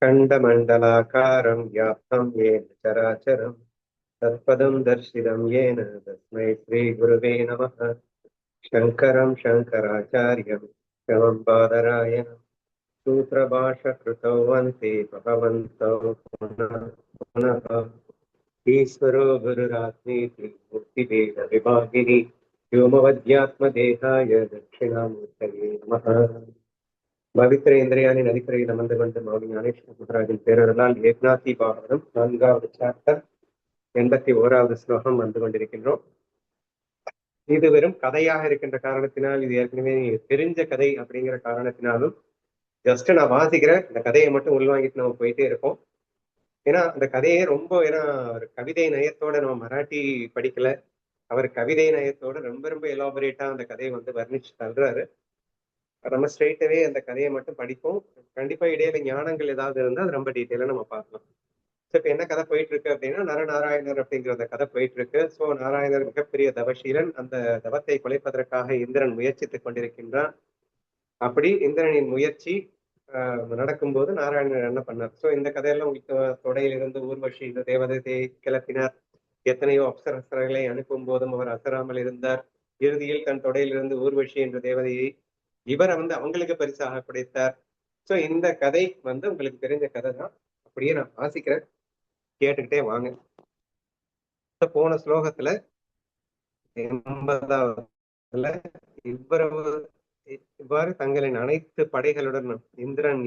खण्डमण्डलाकारं व्याप्तं येन चराचरं तत्पदं दर्शितं येन तस्मै श्रीगुरुवे नमः। शङ्करं शङ्कराचार्यं शमं बादरायणं सूत्रभाषकृतौ वन्ते भगवन्तौ पुनः पुनः। ईश्वरो गुरुरात्मेति मुक्तिभेदविभागिनि व्योमवद्यात्मदेहाय दक्षिणामूर्तये नमः। பவித்திர இந்திரியாணி நதிக்கரையில் அமர்ந்து கொண்டு மௌனி ஞானேஸ்வர மகராஜின் பேரருளால் ஏக்நாத்தி பாகவதம் 4வது சாப்டர் 81வது ஸ்லோகம் வந்து கொண்டிருக்கின்றோம். இது வெறும் கதையாக இருக்கின்ற காரணத்தினால், இது ஏற்கனவே தெரிஞ்ச கதை அப்படிங்கிற காரணத்தினாலும் ஜஸ்ட் நான் வாசிக்கிறேன், இந்த கதையை மட்டும் உள்வாங்கிட்டு நம்ம போயிட்டே இருக்கோம். ஏன்னா அந்த கதையே ரொம்ப ஒரு கவிதை நயத்தோட நம்ம மராட்டி படிக்கல, அவர் கவிதை நயத்தோட ரொம்ப ரொம்ப எலாபரேட்டா அந்த கதையை வந்து வர்ணிச்சு தள்ளுறாரு. நம்ம ஸ்ட்ரெயிட்டவே அந்த கதையை மட்டும் படிப்போம். கண்டிப்பா இடையில ஞானங்கள் ஏதாவது இருந்தால் அது ரொம்ப டீட்டெயிலா நம்ம பார்க்கலாம். ஸோ இப்போ என்ன கதை போயிட்டு இருக்கு அப்படின்னா, நரநாராயணர் அப்படிங்கிற அந்த கதை போயிட்டு இருக்கு. ஸோ நாராயணர் மிகப்பெரிய தவசீலன். அந்த தவத்தை குலைப்பதற்காக இந்திரன் முயற்சித்துக் கொண்டிருக்கின்றான். அப்படி இந்திரனின் முயற்சி நடக்கும்போது நாராயணர் என்ன பண்ணார்? ஸோ இந்த கதையெல்லாம் உங்களுக்கு தொடையிலிருந்து ஊர்வஷி இந்த தேவதையை கிளப்பினார். எத்தனையோ அப்சரஸ்தர்களை அனுப்பும் போதும் அவர் அசராமல் இருந்தார். இறுதியில் தன் தொடையிலிருந்து ஊர்வஷி என்ற தேவதையை இவரை வந்து அவங்களுக்கு பரிசாக படைத்தார். ஸோ இந்த கதை வந்து உங்களுக்கு தெரிஞ்ச கதை தான். அப்படியே நான் வாசிக்கிறேன், கேட்டுக்கிட்டே வாங்க. போன ஸ்லோகத்துல 80வதுல இவ்வாறு தங்களின் அனைத்து படைகளுடனும்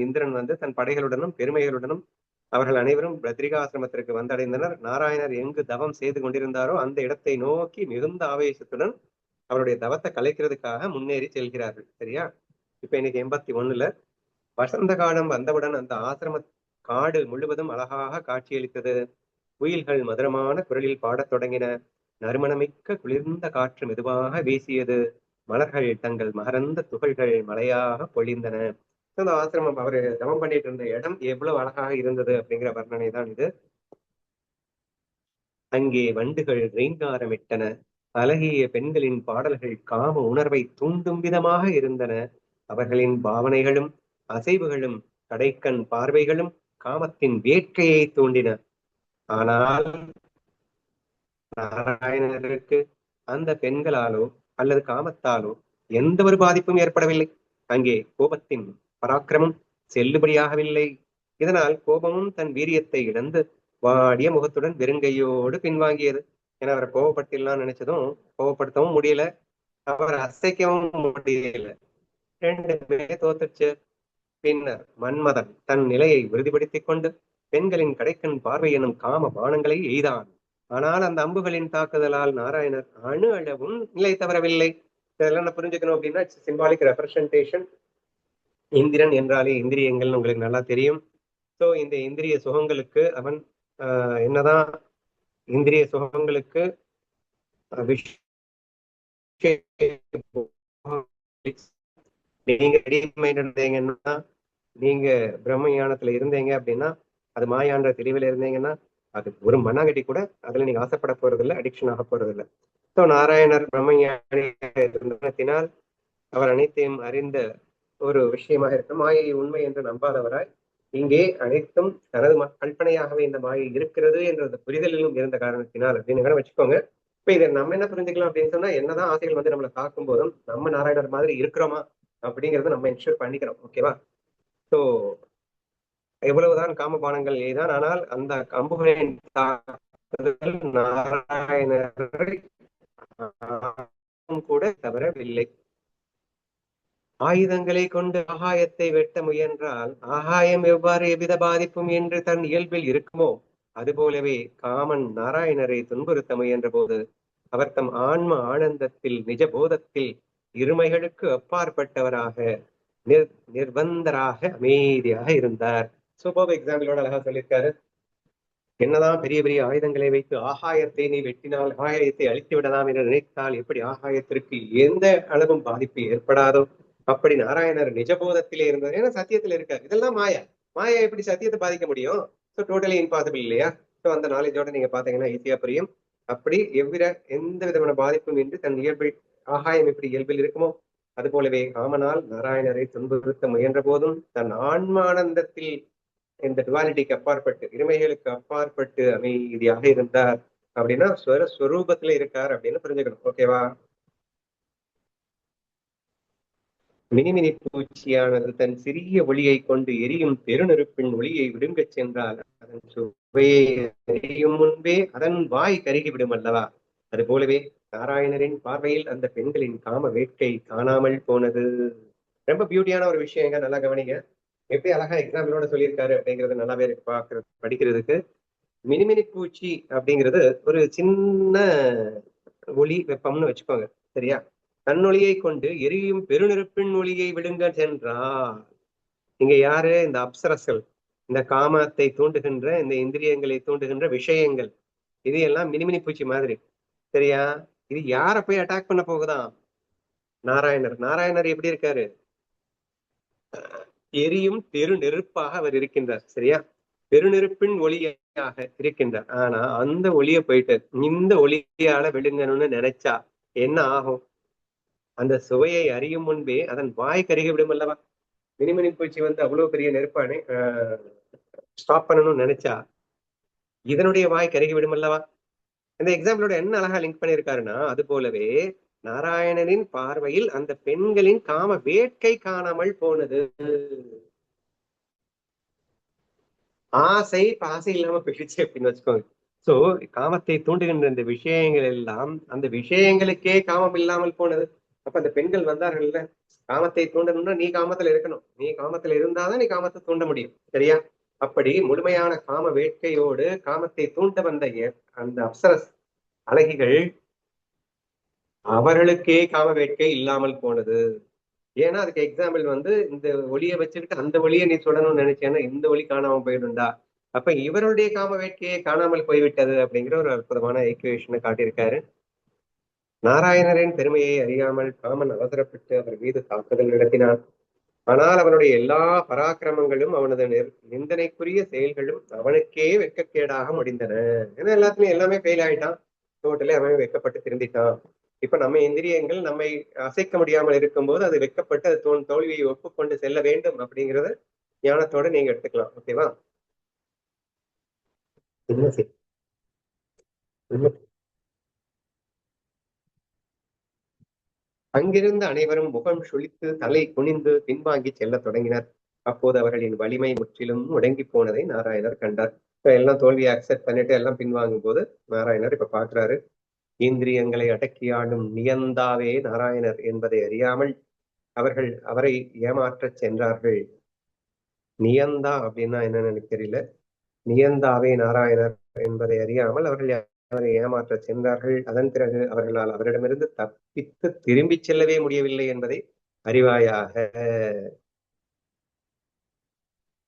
இந்திரன் வந்து தன் படைகளுடனும் பெருமைகளுடனும் அவர்கள் அனைவரும் பத்ரிகாசிரமத்திற்கு வந்தடைந்தனர். நாராயணர் எங்கு தவம் செய்து கொண்டிருந்தாரோ அந்த இடத்தை நோக்கி மிகுந்த ஆவேசத்துடன் அவருடைய தவத்தை கலைக்கிறதுக்காக முன்னேறி செல்கிறார்கள். சரியா? இப்ப இன்னைக்கு 81ல வசந்த காலம் வந்தவுடன் அந்த ஆசிரம காடு முழுவதும் அழகாக காட்சியளித்தது. குயில்கள் மதுரமான குரலில் பாடத் தொடங்கின. நறுமணமிக்க குளிர்ந்த காற்று மெதுவாக வீசியது. மலர்கள் தங்கள் மகரந்த துகள்கள் மழையாக பொழிந்தன. அந்த ஆசிரமம் அவரு தவம் பண்ணிட்டு இருந்த இடம் எவ்வளவு அழகாக இருந்தது அப்படிங்கிற வர்ணனை தான் இது. அங்கே வண்டுகள் ரீங்காரமிட்டன. அழகிய பெண்களின் பாடல்கள் காம உணர்வை தூண்டும் விதமாக இருந்தன. அவர்களின் பாவனைகளும் அசைவுகளும் கடைக்கண் பார்வைகளும் காமத்தின் வேட்கையை தூண்டின. ஆனால் நாராயணருக்கு அந்த பெண்களாலோ அல்லது காமத்தாலோ எந்த ஒரு பாதிப்பும் ஏற்படவில்லை. அங்கே கோபத்தின் பராக்கிரமம் செல்லுபடியாகவில்லை. இதனால் கோபமும் தன் வீரியத்தை இழந்து வாடிய முகத்துடன் வெறுங்கையோடு பின்வாங்கியது. ஏன்னா அவரை கோபப்பட்டிலாம் நினைச்சதும் கோபப்படுத்தவும் முடியல, அவர் அசைக்கவும் முடியல. ரெண்டுமே தோத்துச்சு. பின்னர் மன்மதன் தன் நிலையை உறுதிப்படுத்திக் கொண்டு பெண்களின் கடைக்கண் பார்வை எனும் காம பானங்களை எய்தான். ஆனால் அந்த அம்புகளின் தாக்குதலால் நாராயணர் அணு அளவும் நிலை தவறவில்லை. இதெல்லாம் நான் புரிஞ்சுக்கணும் அப்படின்னா சிம்பாலிக் ரெப்ரசன்டேஷன். இந்திரன் என்றாலே இந்திரியங்கள் உங்களுக்கு நல்லா தெரியும். ஸோ இந்த இந்திரிய சுகங்களுக்கு அவன் என்னதான் இந்திரிய சுகங்களுக்கு நீங்க இருந்தீங்கன்னா, நீங்க பிரம்ம ஞானத்துல இருந்தீங்க அப்படின்னா, அது மாயான்ற தெளிவுல இருந்தீங்கன்னா, அது ஒரு மண்ணாங்கட்டி கூட அதுல நீங்க ஆசைப்பட போறது இல்லை, அடிக்ஷன் ஆக போறது இல்லை. ஸோ நாராயணர் பிரம்ம ஞானத்தினால் அவர் அனைத்தையும் அறிந்த ஒரு விஷயமாக இருக்கும். மாயை உண்மை என்று நம்பாதவராய் இங்கே அனைத்தும் தனது கற்பனையாகவே இந்த மாயை இருக்கிறது என்ற புரிதலிலும் இருந்த காரணத்தினால் அப்படின்னு வச்சுக்கோங்க. இப்ப இதை நம்ம என்ன புரிஞ்சுக்கலாம் அப்படின்னு சொன்னா, என்னதான் ஆசைகள் வந்து நம்மளை தாக்கும் போதும் நம்ம நாராயணர் மாதிரி இருக்கிறோமா அப்படிங்கறத நம்ம என்ஷூர் பண்ணிக்கிறோம். ஓகேவா? ஸோ எவ்வளவுதான் காமபானங்கள் எய்தான், ஆனால் அந்த அம்புகளின் தாக்குதல் நாராயணரை கூட தவறவில்லை. ஆயுதங்களை கொண்டு ஆகாயத்தை வெட்ட முயன்றால் ஆகாயம் எவ்வாறு எவ்வித பாதிப்பும் என்று தன் இயல்பில் இருக்குமோ, அதுபோலவே காமன் நாராயணரை துன்புறுத்த முயன்ற போது அவர் தம் ஆன்ம ஆனந்தத்தில் நிஜ போதத்தில் இருமைகளுக்கு அப்பாற்பட்டவராக நிர்பந்தராக அமைதியாக இருந்தார். சூப்பர் எக்ஸாம்பிளோட அழகா சொல்லியிருக்காரு. என்னதான் பெரிய பெரிய ஆயுதங்களை வைத்து ஆகாயத்தை நீ வெட்டினால் ஆகாயத்தை அழித்து விடலாம் என்று நினைத்தால் எப்படி ஆகாயத்திற்கு எந்த அளவும் பாதிப்பு ஏற்படாதோ அப்படி நாராயணர் நிஜபோதத்திலே இருந்தார். ஏன்னா சத்தியத்துல இருக்காரு. இதெல்லாம் மாயா. மாயா எப்படி சத்தியத்தை பாதிக்க முடியும்? ஸோ டோட்டலி இம்பாசிபிள் இல்லையா? ஸோ அந்த நாலேஜோட நீங்க பாத்தீங்கன்னா ஈஸியா புரியும். அப்படி எந்த விதமான பாதிப்பும் இன்றி தன் இயல்பில் ஆகாயம் எப்படி இயல்பில் இருக்குமோ அது போலவே காமனால் நாராயணரை துன்புறுத்த முயன்ற போதும் தன் ஆன்மானந்தத்தில் இந்த டுவாலிட்டிக்கு அப்பாற்பட்டு, இருமைகளுக்கு அப்பாற்பட்டு அமைதியாக இருந்தார் அப்படின்னா ஸ்வரூபத்துல இருக்கார் அப்படின்னு புரிஞ்சுக்கணும். ஓகேவா? மினிமினி பூச்சியானது தன் சிறிய ஒளியை கொண்டு எரியும் பெருநெருப்பின் ஒளியை விடுங்கச் சென்றால் அதன் சுவையை எரியும் முன்பே அதன் வாய் கருகிவிடும் அல்லவா? அது போலவே நாராயணரின் பார்வையில் அந்த பெண்களின் காம வேட்கை காணாமல் போனது. ரொம்ப பியூட்டியான ஒரு விஷயங்க, நல்லா கவனிங்க. எப்படி அழகா எக்ஸாம்பிளோட சொல்லியிருக்காரு அப்படிங்கிறது நல்லாவே இருக்கு பாக்குறது, படிக்கிறதுக்கு. மினிமினி பூச்சி அப்படிங்கிறது ஒரு சின்ன ஒளி வெப்பம்னு வச்சுக்கோங்க, சரியா? தன்னொளியை கொண்டு எரியும் பெருநெருப்பின் ஒளியை விடுங்க சென்றார். இங்க யாரு? இந்த அப்சரஸ்கள், இந்த காமத்தை தூண்டுகின்ற, இந்த இந்திரியங்களை தூண்டுகின்ற விஷயங்கள், இது எல்லாம் மினிமினி பூச்சி மாதிரி, சரியா? இது யார போய் அட்டாக் பண்ண போகுதான்? நாராயணர். நாராயணர் எப்படி இருக்காரு? எரியும் பெரு நெருப்பாக அவர் இருக்கின்றார், சரியா? பெருநெருப்பின் ஒளியாக இருக்கின்றார். ஆனா அந்த ஒளியை போயிட்டு இந்த ஒளியால விடுங்கணும்னு நினைச்சா என்ன ஆகும்? அந்த சுவையை அறியும் முன்பே அதன் வாய் கருகி விடும் அல்லவா? மினிமினி பூச்சி அவ்வளவு பெரிய நெருப்பானே ஸ்டாப் பண்ணணும்னு நினைச்சா இதனுடைய வாய் கருகி விடும் அல்லவா? இந்த எக்ஸாம்பிளோட என்ன அழகா லிங்க் பண்ணியிருக்காருன்னா, அது போலவே நாராயணனின் பார்வையில் அந்த பெண்களின் காம வேட்கை காணாமல் போனது. ஆசை பாசை இல்லாம போயிடுச்சு அப்படின்னு வச்சுக்கோங்க. சோ காமத்தை தூண்டுகின்ற இந்த விஷயங்கள் எல்லாம் அந்த விஷயங்களுக்கே காமம் இல்லாமல் போனது. அப்ப அந்த பெண்கள் வந்தார்கள்ல, காமத்தை தூண்டணும்னா நீ காமத்துல இருக்கணும், நீ காமத்துல இருந்தாதான் நீ காமத்தை தூண்ட முடியும், சரியா? அப்படி முழுமையான காம வேட்கையோடு காமத்தை தூண்ட வந்த அந்த அப்சரஸ் அழகிகள், அவர்களுக்கே காம வேட்கை இல்லாமல் போனது. ஏன்னா அதுக்கு எக்ஸாம்பிள் இந்த ஒளியை வச்சுக்கிட்டு அந்த ஒளியை நீ சொல்லணும்னு நினைச்சேன்னா இந்த ஒளி காணாம போயிடும்டா. அப்ப இவருடைய காம வேட்கையை காணாமல் போய்விட்டது அப்படிங்கிற ஒரு அற்புதமான ஈக்குவேஷனை காட்டியிருக்காரு. நாராயணரின் பெருமையை அறியாமல் காமன் அவசரப்பட்டு அவர் மீது தாக்குதல் நடத்தினான். ஆனால் அவனுடைய எல்லா பராக்கிரமங்களும் அவனது நிந்தனைக்குரிய செயல்களும் அவனுக்கே வெட்கக்கேடாக முடிந்தன. ஏன்னா எல்லாத்துலயும் எல்லாமே ஃபெயில் ஆயிட்டான், டோட்டலி அவன் வெட்கப்பட்டு திருந்திட்டான். இப்ப நம்ம இந்திரியங்கள் நம்மை அசைக்க முடியாமல் இருக்கும்போது அது வெட்கப்பட்டு அது தோல்வியை ஒப்புக்கொண்டு செல்ல வேண்டும் அப்படிங்கறத ஞானத்தோட நீங்க எடுத்துக்கலாம். ஓகேவா? அங்கிருந்த அனைவரும் முகம் சுழித்து தலை குனிந்து பின்வாங்கி செல்ல தொடங்கினர். அப்போது அவர்களின் வலிமை முற்றிலும் முடங்கி போனதை நாராயணர் கண்டார். இப்ப எல்லாம் தோல்வியை அக்செப்ட் பண்ணிட்டு எல்லாம் பின்வாங்கும் போது நாராயணர் இப்ப பாக்குறாரு, இந்திரியங்களை அடக்கியாளும் நியந்தாவே நாராயணர் என்பதை அறியாமல் அவர்கள் அவரை ஏமாற்றச் சென்றார்கள். நியந்தா அப்படின்னா என்னன்னு எனக்கு தெரியல. நியந்தாவே நாராயணர் என்பதை அறியாமல் அவர்கள் அவரை ஏமாற்ற சென்றார்கள். அதன் பிறகு அவர்களால் அவரிடமிருந்து தப்பித்து திரும்பி செல்லவே முடியவில்லை என்பதை அறிவாயாக.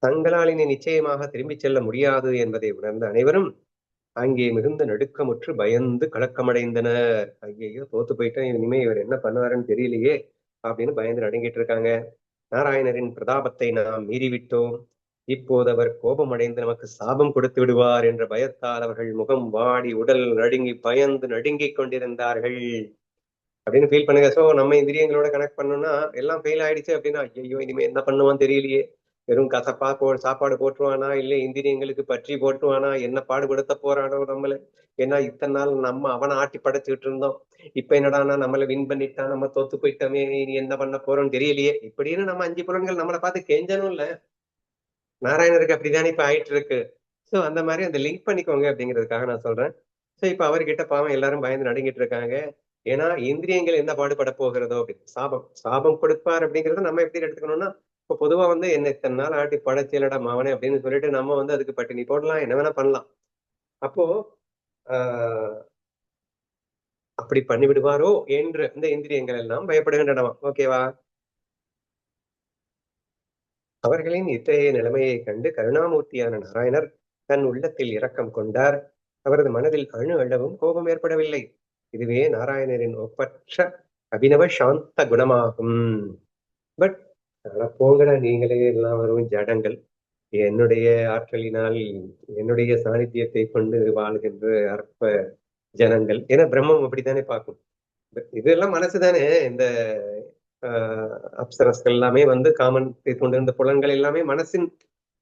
தங்களால் இனி நிச்சயமாக திரும்பி செல்ல முடியாது என்பதை உணர்ந்த அனைவரும் அங்கே மிகுந்த நடுக்கமுற்று பயந்து கலக்கமடைந்தனர். ஐயையோ தோத்து போயிட்டோம், இனிமே இவர் என்ன பண்ணுவாருன்னு தெரியலையே அப்படின்னு பயந்து நடுங்கிட்டு இருக்காங்க. நாராயணரின் பிரதாபத்தை நாம் மீறிவிட்டோம், இப்போது அவர் கோபமடைந்து நமக்கு சாபம் கொடுத்து விடுவார் என்ற பயத்தால் அவர்கள் முகம் வாடி உடல் நடுங்கி பயந்து நடுங்கிக் கொண்டிருந்தார்கள் அப்படின்னு ஃபீல் பண்ணுங்க. சோ நம்ம இந்திரியங்களோட கனெக்ட் பண்ணோம்னா எல்லாம் ஃபெயில் ஆயிடுச்சு அப்படின்னா ஐயோ இனிமே என்ன பண்ணுவான்னு தெரியலையே, வெறும் கசப்பா சாப்பாடு போட்டுருவானா, இல்லை இந்திரியங்களுக்கு பற்றி போட்டுருவானா, என்ன பாடுபடுத்த போறானோ நம்மள. ஏன்னா இத்தனை நாள் நம்ம அவனை ஆட்டி படைச்சுட்டு இருந்தோம், இப்ப என்னடானா நம்மளை வின் பண்ணிட்டான், நம்ம தோத்து போயிட்டோமே, இனி என்ன பண்ண போறோம்னு தெரியலையே இப்படின்னு நம்ம 5 புலன்கள் நம்மளை பார்த்து கெஞ்சனும் இல்ல. நாராயணருக்கு அப்படித்தானே இப்ப ஆயிட்டு இருக்கு. சோ அந்த மாதிரி அந்த லிங்க் பண்ணிக்கோங்க அப்படிங்கிறதுக்காக நான் சொல்றேன். சோ இப்ப அவர்கிட்ட பாவம் எல்லாரும் பயந்து நடுங்கிட்டு இருக்காங்க. ஏன்னா இந்திரியங்கள் என்ன பாடுபட போகிறதோ அப்படின்னு. சாபம் சாபம் கொடுப்பார் அப்படிங்கறத நம்ம எப்படி எடுத்துக்கணும்னா, இப்ப பொதுவா என்ன இத்தனை நாள் ஆட்டி படைச்சலடா மாவனே அப்படின்னு சொல்லிட்டு நம்ம அதுக்கு பட்டினி போடலாம், என்ன வேணா பண்ணலாம். அப்போ ஆஹ் அப்படி பண்ணி விடுவாரோ என்று இந்த இந்திரியங்கள் எல்லாம் பயப்படுகின்றனவா. ஓகேவா? அவர்களின் இத்தகைய நிலைமையை கண்டு கருணாமூர்த்தியான நாராயணர் தன் உள்ளத்தில் இரக்கம் கொண்டார். அவரது மனதில் அணு அளவும் கோபம் ஏற்படவில்லை. இதுவே நாராயணரின் ஒப்பற்ற அபினவ சாந்த குணமாகும். பட் போங்கடா, நீங்களே எல்லாம் வரும் ஜடங்கள், என்னுடைய ஆற்றலினால் என்னுடைய சாநித்தியத்தை கொண்டு வாழ்கின்ற அற்ப ஜனங்கள். ஏன்னா பிரம்மம் அப்படித்தானே பார்க்கும். இதெல்லாம் மனசுதானே. இந்த அப்சரஸ்கள் எல்லாமே காமன் கொண்டிருந்த புலன்கள் எல்லாமே மனசின்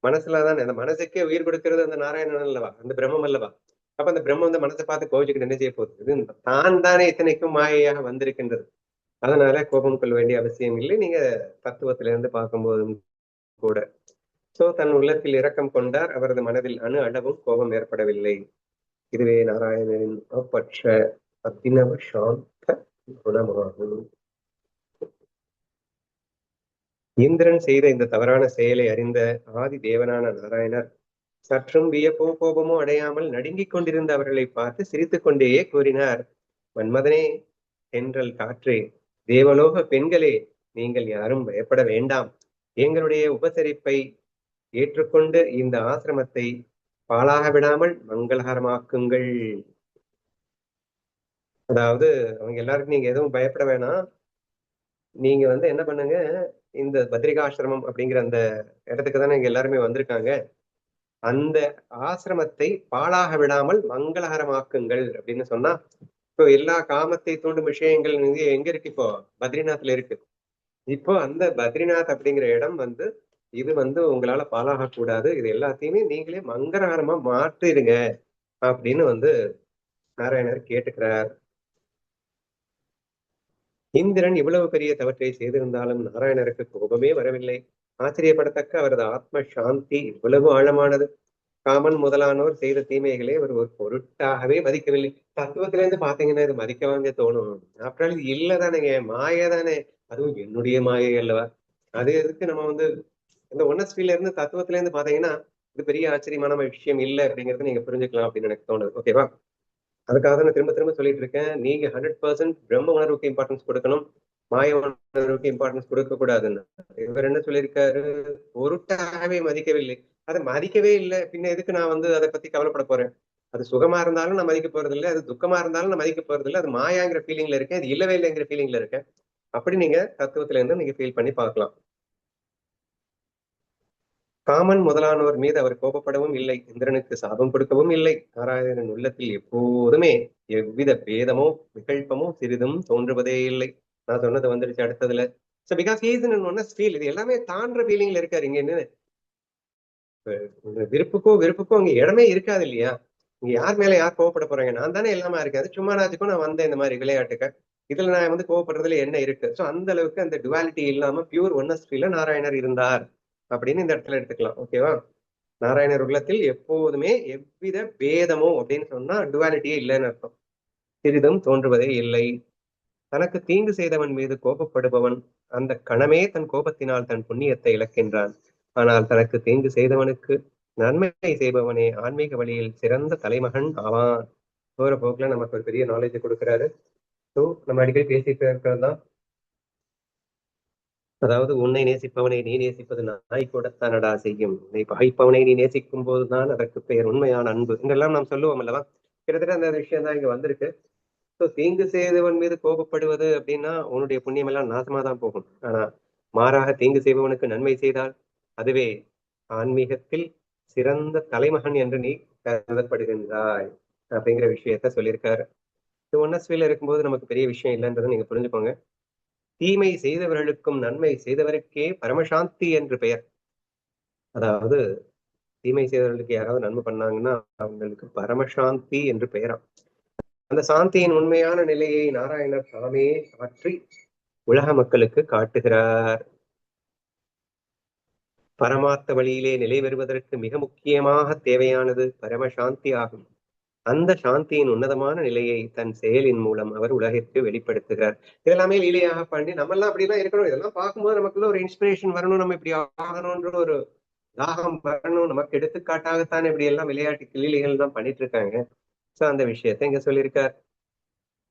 மனசுலதான் அந்த மனசுக்கே உயிர் கொடுக்கிறது அந்த நாராயணன் அல்லவா, அந்த பிரம்மம் அல்லவா. அப்ப அந்த பிரம்மம் வந்து மனசை பார்த்து கோவிச்சுக்கிட்டு என்ன செய்ய போகுது? இது தான் தானே இத்தனைக்கும் மாயையாக வந்திருக்கின்றது. அதனால கோபம் கொள்ள வேண்டிய அவசியம் இல்லை. நீங்க தத்துவத்தில இருந்து பார்க்கும்போதும் கூட. சோ தன் உள்ளத்தில் இரக்கம் கொண்டார். அவரது மனதில் அணு அளவும் கோபம் ஏற்படவில்லை. இதுவே நாராயணனின் அப்பற்ற அபிநவ சாந்த குணமாகும். இந்திரன் செய்த இந்த தவறான செயலை அறிந்த ஆதி தேவனான நாராயணர் சற்றும் வியப்போ கோபமோ அடையாமல் நடுங்கிக் கொண்டிருந்த அவர்களை பார்த்து சிரித்துக் கொண்டேயே கூறினார், மன்மதனே, தென்றல் காற்றே, தேவலோக பெண்களே, நீங்கள் யாரும் பயப்பட வேண்டாம். எங்களுடைய உபசரிப்பை ஏற்றுக்கொண்டு இந்த ஆசிரமத்தை பாழாக விடாமல் மங்களகரமாக்குங்கள். அதாவது அவங்க எல்லாருக்கும் நீங்க எதுவும் பயப்பட வேணாம். நீங்க வந்து என்ன பண்ணுங்க, இந்த பத்ரிகாசிரமம் அப்படிங்கிற அந்த இடத்துக்கு தானே இங்க எல்லாருமே வந்திருக்காங்க. அந்த ஆசிரமத்தை பாழாக விடாமல் மங்களகரமாக்குங்கள் அப்படின்னு சொன்னா, இப்போ எல்லா காமத்தை தூண்டும் விஷயங்கள் எங்க இருக்கு? இப்போ பத்ரிநாத்ல இருக்கு. இப்போ அந்த பத்ரிநாத் அப்படிங்கிற இடம் வந்து இது வந்து உங்களால பாழாக கூடாது. இது எல்லாத்தையுமே நீங்களே மங்களகரமா மாற்றிடுங்க அப்படின்னு வந்து நாராயணர் கேட்டுக்கிறார். இந்திரன் இவ்வளவு பெரிய தவற்றை செய்திருந்தாலும் நாராயணருக்கு கோபமே வரவில்லை. ஆச்சரியப்படத்தக்க அவரது ஆத்ம சாந்தி இவ்வளவு ஆழமானது. காமன் முதலானோர் செய்த தீமைகளை அவர் ஒரு பொருட்டாகவே மதிக்கவில்லை. தத்துவத்திலேருந்து பாத்தீங்கன்னா இது மதிக்கவாங்க தோணும். ஆப்டர் இது இல்லதானேங்க, மாயை தானே. அதுவும் என்னுடைய மாயை அல்லவா. அது எதுக்கு நம்ம வந்து இந்த ஒன்னஸ்பில இருந்து தத்துவத்தில இருந்து பாத்தீங்கன்னா இது பெரிய ஆச்சரியமான விஷயம் இல்லை அப்படிங்கறத நீங்க புரிஞ்சுக்கலாம் அப்படின்னு எனக்கு தோணுது. ஓகேவா? அதுக்காக நான் திரும்ப திரும்ப சொல்லிட்டு இருக்கேன், நீங்க 100% பிரம்ம உணர்வுக்கு இம்பார்ட்டன்ஸ் கொடுக்கணும், மாய உணர்வுக்கு இம்பார்ட்டன்ஸ் கொடுக்க கூடாதுன்னு. இவர் என்ன சொல்லியிருக்காரு? பொருட்டாகவே மதிக்கவில்லை. அதை மதிக்கவே இல்லை, பின்ன எதுக்கு நான் வந்து அதை பத்தி கவலைப்பட போறேன்? அது சுகமா இருந்தாலும் நான் மதிக்க போறது இல்லை, அது துக்கமா இருந்தாலும் நான் மதிக்க போறது இல்லை. அது மாயாங்கிற ஃபீலிங்ல இருக்கேன், அது இல்லவே இல்லைங்கிற ஃபீலிங்ல இருக்கேன். அப்படி நீங்க தத்துவத்துல இருந்து நீங்க ஃபீல் பண்ணி பார்க்கலாம். காமன் முதலானோர் மீது அவர் கோபப்படவும் இல்லை, இந்திரனுக்கு சாபம் கொடுக்கவும் இல்லை. நாராயணன் உள்ளத்தில் எப்போதுமே எவ்வித பேதமோ விகல்பமோ சிறிதும் தோன்றுவதே இல்லை. நான் சொன்னது வந்துருச்சு அடுத்ததுல. So because he's in oneness feel. இது எல்லாமே தான்ற ஃபீலிங்ல இருக்காரு. இங்க என்ன விருப்புக்கோ அங்க இடமே இருக்காது இல்லையா? இங்க யார் மேல யார் கோவப்பட போறாங்க? நான் தானே எல்லாமே இருக்கேன். சும்மா நாச்சுக்கும் நான் வந்தேன் இந்த மாதிரி விளையாட்டுக்க. இதுல நான் வந்து கோவப்படுறதுல என்ன இருக்கு? சோ அந்த அளவுக்கு அந்த டுவாலிட்டி இல்லாம பியூர் ஒன்னஸ் ஃபீல்ல நாராயணர் இருந்தார் அப்படின்னு இந்த இடத்துல எடுத்துக்கலாம். ஓகேவா? நாராயணர் உள்ளத்தில் எப்போதுமே எவ்வித பேதமோ அப்படின்னு சொன்னா டுவாலிட்டியே இல்லைன்னு அர்த்தம். சிறிதும் தோன்றுவதே இல்லை. தனக்கு தீங்கு செய்தவன் மீது கோபப்படுபவன் அந்த கணமே தன் கோபத்தினால் தன் புண்ணியத்தை இழக்கின்றான். ஆனால் தனக்கு தீங்கு செய்தவனுக்கு நன்மை செய்பவனே ஆன்மீக வழியில் சிறந்த தலைமகன் ஆவான். போற போக்குல நமக்கு ஒரு பெரிய நாலேஜ் கொடுக்கிறாரு. ஸோ நம்ம அடிக்கடி பேசிட்டு இருக்கிறது தான், அதாவது உன்னை நேசிப்பவனை நீ நேசிப்பது நாய் கூடத்தானடா செய்யும், உன்னை பகைப்பவனை நீ நேசிக்கும் போதுதான் அதற்கு பெயர் உண்மையான அன்பு என்றெல்லாம் நாம் சொல்லுவோம் அல்லவா. கிட்டத்தட்ட அந்த விஷயம் தான் இங்க வந்திருக்கு. ஸோ தீங்கு செய்தவன் மீது கோபப்படுவது அப்படின்னா உன்னுடைய புண்ணியம் எல்லாம் நாசமா தான் போகும். ஆனா மாறாக தீங்கு செய்பவனுக்கு நன்மை செய்தால் அதுவே ஆன்மீகத்தில் சிறந்த தலைமகன் என்று நீ கருதப்படுகின்றாய் அப்படிங்கிற விஷயத்த சொல்லியிருக்காரு. இது ஒன்னஸ்வீல இருக்கும்போது நமக்கு பெரிய விஷயம் இல்லைன்றதை நீங்க புரிஞ்சுக்கோங்க. தீமை செய்தவர்களுக்கும் நன்மை செய்தவருக்கே பரமசாந்தி என்று பெயர். அதாவது தீமை செய்தவர்களுக்கு யாராவது நன்மை பண்ணாங்கன்னா அவங்களுக்கு பரமசாந்தி என்று பெயராம். அந்த சாந்தியின் உண்மையான நிலையை நாராயணர் தாமே காற்றி உலக மக்களுக்கு காட்டுகிறார். பரமார்த்த வழியிலே நிலை பெறுவதற்கு மிக முக்கியமாக தேவையானது பரமசாந்தி ஆகும். அந்த சாந்தியின் உன்னதமான நிலையை தன் செயலின் மூலம் அவர் உலகிற்கு வெளிப்படுத்துகிறார். இதெல்லாமே லீலையாக பண்ணி நம்ம எல்லாம் அப்படிலாம் இருக்கணும். இதெல்லாம் பார்க்கும்போது நமக்குள்ள ஒரு இன்ஸ்பிரேஷன் வரணும், நம்ம இப்படி ஆகணும்ன்ற ஒரு தாகம் வரணும். நமக்கு எடுத்துக்காட்டாகத்தான் இப்படி எல்லாம் விளையாட்டு லீலைகள் தான் பண்ணிட்டு இருக்காங்க. சோ அந்த விஷயத்தை இங்க சொல்லியிருக்கார்.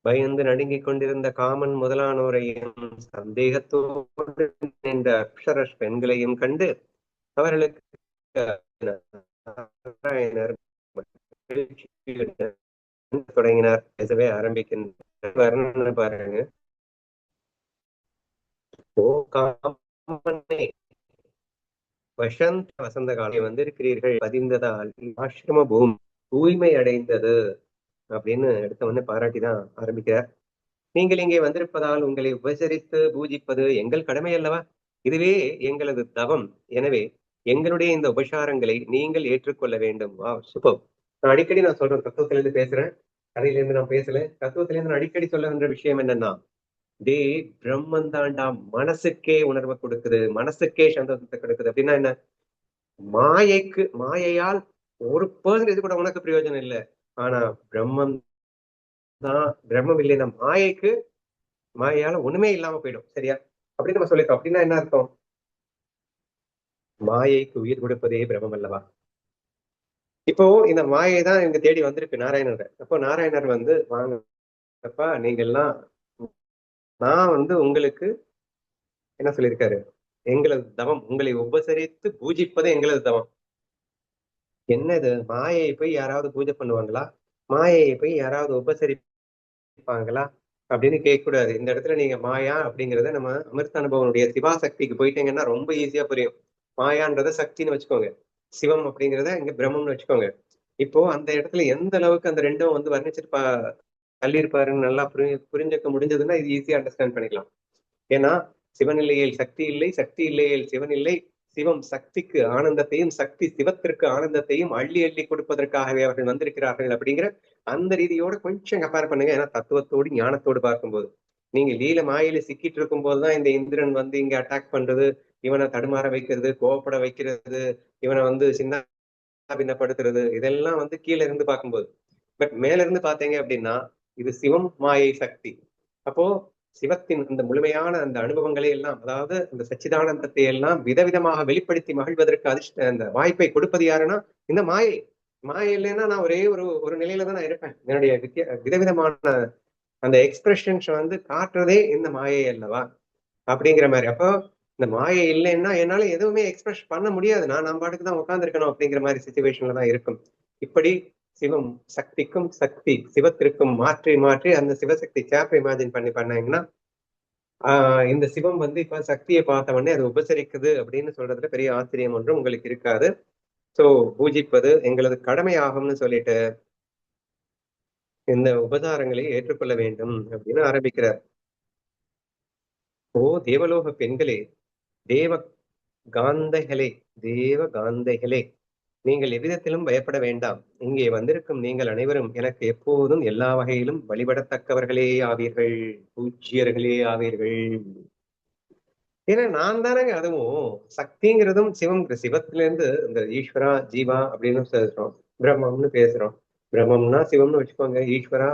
பயந்து நடுங்கிக் கொண்டிருந்த காமன் முதலானோரையும் சந்தேகத்தோடு நின்ற அப்சரஸ் பெண்களையும் கண்டு அவர்களுக்கு நாராயணர் தொடங்கினார். பேசவே ஆரம்பிக்கின்ற பாருங்க. ஓ காமனே, வசந்த காலம் வந்திருக்கிறீர்கள். பதிந்ததால் ஆசிரம பூமி தூய்மை அடைந்தது அப்படின்னு எடுத்த உடனே பாராட்டிதான் ஆரம்பிக்கிறார். நீங்கள் இங்கே வந்திருப்பதால் உங்களை உபசரித்து பூஜிப்பது எங்கள் கடமை அல்லவா? இதுவே எங்களது தவம். எனவே எங்களுடைய இந்த உபசாரங்களை நீங்கள் ஏற்றுக்கொள்ள வேண்டும். வா சூப்பர். நான் அடிக்கடி சொல்றேன், தத்துவத்துல இருந்து பேசுறேன், கதையில இருந்து நான் பேசல. தத்துவத்துல இருந்து நான் அடிக்கடி சொல்லுகின்ற விஷயம் என்னன்னா, டே பிரம்மன் தாண்டா மனசுக்கே உணர்வை கொடுக்குது, மனசுக்கே சந்தோஷத்தை கொடுக்குது. அப்படின்னா என்ன? மாயையால் 1% கூட உனக்கு பிரயோஜனம் இல்லை. ஆனா பிரம்மம் தான், பிரம்மம் இல்லைன்னா மாயையால ஒண்ணுமே இல்லாம போயிடும். சரியா? அப்படின்னு நம்ம சொல்லிருக்கோம். அப்படின்னா என்ன அர்த்தம்? மாயைக்கு உயிர் கொடுப்பதே பிரம்மம் அல்லவா? இப்போ இந்த மாயை தான் இங்க தேடி வந்திருக்கு நாராயணர். அப்போ நாராயணர் வாங்கப்பா நீங்க எல்லாம், நான் உங்களுக்கு என்ன சொல்லியிருக்காரு? எங்களது தவம், உங்களை உபசரித்து பூஜிப்பது எங்களது தவம். என்னது? மாயையை போய் யாராவது பூஜை பண்ணுவாங்களா? மாயையை போய் யாராவது உபசரிப்பாங்களா அப்படின்னு கேட்க கூடாது. இந்த இடத்துல நீங்க மாயா அப்படிங்கறத நம்ம அமிர்த அனுபவனுடைய சிவாசக்திக்கு போயிட்டீங்கன்னா ரொம்ப ஈஸியா புரியும். மாயான்றத சக்தின்னு வச்சுக்கோங்க, சிவம் அப்படிங்கிறத இங்க பிரம்மம்னு வச்சுக்கோங்க. இப்போ அந்த இடத்துல எந்த அளவுக்கு அந்த ரெண்டும் வர்ணிச்சிருப்பா தள்ளியிருப்பாருன்னு நல்லா புரிஞ்சுக்க முடிஞ்சதுன்னா இது ஈஸியா அண்டர்ஸ்டாண்ட் பண்ணிக்கலாம். ஏன்னா சிவனில்லையில் சக்தி இல்லை, சக்தி இல்லையில் சிவன் இல்லை, சிவம் சக்திக்கு ஆனந்தத்தையும் சக்தி சிவத்திற்கு ஆனந்தத்தையும் அள்ளி அள்ளி கொடுப்பதற்காகவே அவர்கள் வந்திருக்கிறார்கள் அப்படிங்கிற அந்த ரீதியோட கொஞ்சம் கம்பேர் பண்ணுங்க. ஏன்னா தத்துவத்தோடு ஞானத்தோடு பார்க்கும்போது நீங்க லீல மாயில சிக்கிட்டு இருக்கும் போதுதான் இந்த இந்திரன் இங்க அட்டாக் பண்றது, இவனை தடுமாற வைக்கிறது, கோவப்பட வைக்கிறது, இவனை சின்ன பின்னப்படுத்துறது, இதெல்லாம் கீழே இருந்து பார்க்கும்போது. பட் மேல இருந்து பாத்தீங்க அப்படின்னா இது சிவம் மாயை சக்தி. அப்போ சிவத்தின் அந்த முழுமையான அந்த அனுபவங்களை எல்லாம், அதாவது அந்த சச்சிதானந்தத்தை எல்லாம் விதவிதமாக வெளிப்படுத்தி மகிழ்வதற்கு அந்த வாய்ப்பை கொடுப்பது யாருன்னா இந்த மாயை. மாயை இல்லைன்னா நான் ஒரே ஒரு நிலையில தான் நான் இருப்பேன். என்னுடைய விதவிதமான அந்த எக்ஸ்பிரஷன்ஸ் காட்டுறதே இந்த மாயை அல்லவா அப்படிங்கிற மாதிரி. அப்போ இந்த மாயை இல்லைன்னா என்னால எதுவுமே எக்ஸ்பிரஸ் பண்ண முடியாது. நான் பாட்டுக்கு தான் உட்கார்ந்துருக்கணும் அப்படிங்கிற மாதிரி சிச்சுவேஷன்ல தான் இருக்கும். இப்படி சிவம் சக்திக்கும் சக்தி சிவத்திற்கும் மாற்றி மாற்றி அந்த சிவசக்தி சேப்பை இமேஜின் பண்ணீங்கன்னா இந்த சிவம் இப்ப சக்தியை பார்த்த உடனே அது உபசரிக்குது அப்படின்னு சொல்றதுல பெரிய ஆச்சரியம் ஒன்றும் உங்களுக்கு இருக்காது. சோ பூஜிப்பது எங்களது கடமை ஆகும்னு சொல்லிட்டு இந்த உபசாரங்களை ஏற்றுக்கொள்ள வேண்டும் அப்படின்னு ஆரம்பிக்கிறார். ஓ தேவலோக பெண்களே, தேவ காந்தைகளே, தேவ காந்தைகளே, நீங்கள் எவ்விதத்திலும் பயப்பட வேண்டாம். இங்கே வந்திருக்கும் நீங்கள் அனைவரும் எனக்கு எப்போதும் எல்லா வகையிலும் வழிபடத்தக்கவர்களே ஆவீர்கள், பூஜ்யர்களே ஆவீர்கள். ஏன்னா நான் தானேங்க அதுவும் சக்திங்கிறதும் சிவத்துல இருந்து இந்த ஈஸ்வரா ஜீவா அப்படின்னு பேசுறோம், பிரம்மம்னு பேசுறோம். பிரம்மம்னா சிவம்னு வச்சுக்கோங்க, ஈஸ்வரா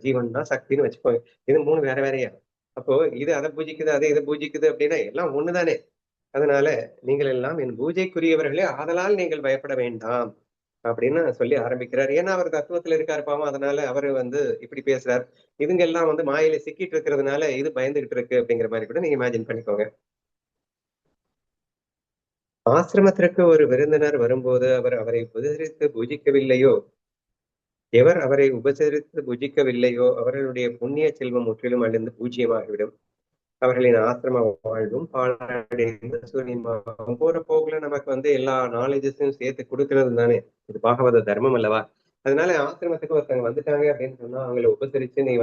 ஜீவன்னா சக்தின்னு வச்சுக்கோங்க. இது 3 வேற வேறையா? அப்போ இது அதை பூஜிக்குது, அதை இதை பூஜிக்குது அப்படின்னா எல்லாம் ஒண்ணுதானே. அதனால நீங்கள் எல்லாம் என் பூஜைக்குரியவர்களே, ஆதலால் நீங்கள் பயப்பட வேண்டாம் அப்படின்னு சொல்லி ஆரம்பிக்கிறார். ஏன்னா அவர் தத்துவத்துல இருக்காரு பாவம், அதனால அவரு இப்படி பேசுறார். இதுங்க எல்லாம் மாயில சிக்கிட்டு இருக்கிறதுனால இது பயந்துகிட்டு இருக்கு அப்படிங்கிற மாதிரி கூட நீங்க இமேஜின் பண்ணிக்கோங்க. ஆசிரமத்திற்கு ஒரு விருந்தினர் வரும்போது அவரை உபசரித்து பூஜிக்கவில்லையோ, எவர் அவரை உபசரித்து பூஜிக்கவில்லையோ அவர்களுடைய புண்ணிய செல்வம் முற்றிலும் அழிந்து பூஜ்யமாகிவிடும். அவர்களின் ஆசிரம வாழ்வும் பாழடைந்து சூரியமாகும். போற போக்குல நமக்கு எல்லா நாலேஜஸையும் சேர்த்து கொடுக்கறது தானே இது பாகவத தர்மம் அல்லவா? அதனால ஆசிரமத்துக்கு ஒருத்தவங்க வந்துட்டாங்க அப்படின்னு சொன்னா அவங்களை உபசரிச்சு நீ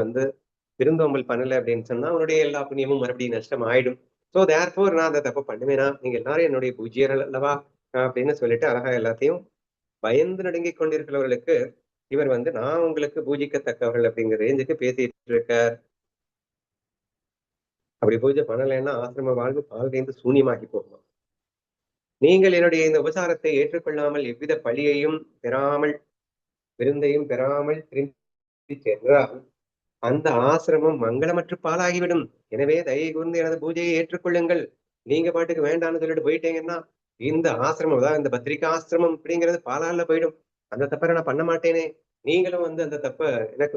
விருந்தோம்பல் பண்ணல அப்படின்னு சொன்னா அவனுடைய எல்லா புண்ணியமும் மறுபடியும் நஷ்டம் ஆயிடும். சோ தேர்ஃபோர் நான் அந்த தப்பு பண்ணுவேனா, நீங்க எல்லாரும் என்னுடைய பூஜ்யர்கள் அல்லவா அப்படின்னு சொல்லிட்டு அழகா எல்லாத்தையும் பயந்து நடுங்கிக் கொண்டிருக்கிறவர்களுக்கு இவர் நான் உங்களுக்கு பூஜிக்கத்தக்கவர்கள் அப்படிங்கிற ரேஞ்சுக்கு பேசிட்டு இருக்கார். அப்படி பூஜை பண்ணலைன்னா ஆசிரம வாழ்வு பால்கைந்து சூன்யமாகி போகும். நீங்கள் என்னுடைய இந்த உபசாரத்தை ஏற்றுக்கொள்ளாமல் எவ்வித பழியையும் பெறாமல் விருந்தையும் பெறாமல் திரும்பி சென்றால் அந்த ஆசிரமம் மங்களமற்று பாலாகிவிடும். எனவே தயை கூர்ந்து எனது பூஜையை ஏற்றுக்கொள்ளுங்கள். நீங்க பாட்டுக்கு வேண்டாம்னு சொல்லிட்டு போயிட்டீங்கன்னா இந்த ஆசிரமம், அதாவது இந்த பத்திரிகா ஆசிரமம் அப்படிங்கிறது பாலால போயிடும். அந்த தப்பை நான் பண்ண மாட்டேனே, நீங்களும் அந்த தப்ப எனக்கு